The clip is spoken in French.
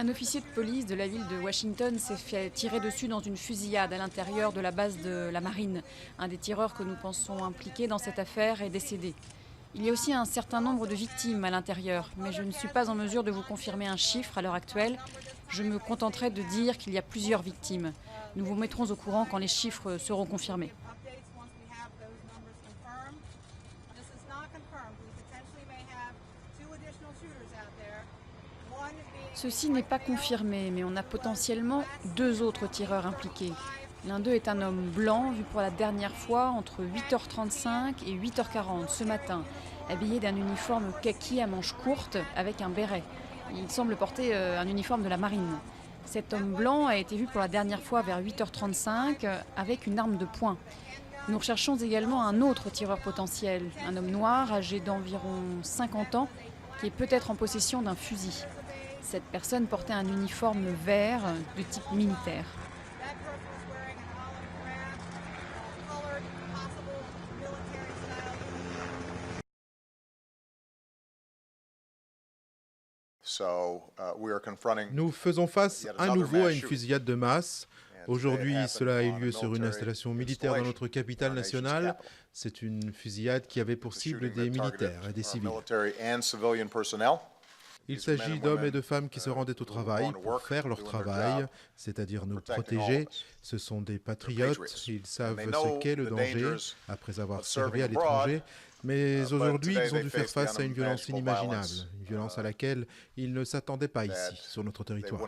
Un officier de police de la ville de Washington s'est fait tirer dessus dans une fusillade à l'intérieur de la base de la marine. Un des tireurs que nous pensons impliqué dans cette affaire est décédé. Il y a aussi un certain nombre de victimes à l'intérieur, mais je ne suis pas en mesure de vous confirmer un chiffre à l'heure actuelle. Je me contenterai de dire qu'il y a plusieurs victimes. Nous vous mettrons au courant quand les chiffres seront confirmés. Ceci n'est pas confirmé, mais on a potentiellement 2 autres tireurs impliqués. L'un d'eux est un homme blanc vu pour la dernière fois entre 8h35 et 8h40 ce matin, habillé d'un uniforme kaki à manches courtes avec un béret. Il semble porter un uniforme de la marine. Cet homme blanc a été vu pour la dernière fois vers 8h35 avec une arme de poing. Nous recherchons également un autre tireur potentiel, un homme noir âgé d'environ 50 ans qui est peut-être en possession d'un fusil. Cette personne portait un uniforme vert de type militaire. Nous faisons face à nouveau à une fusillade de masse. Aujourd'hui, cela a eu lieu sur une installation militaire dans notre capitale nationale. C'est une fusillade qui avait pour cible des militaires et des civils. Il s'agit d'hommes et de femmes qui se rendaient au travail pour faire leur travail, c'est-à-dire nous protéger. Ce sont des patriotes, ils savent ce qu'est le danger après avoir servi à l'étranger. Mais aujourd'hui, ils ont dû faire face à une violence inimaginable, une violence à laquelle ils ne s'attendaient pas ici, sur notre territoire.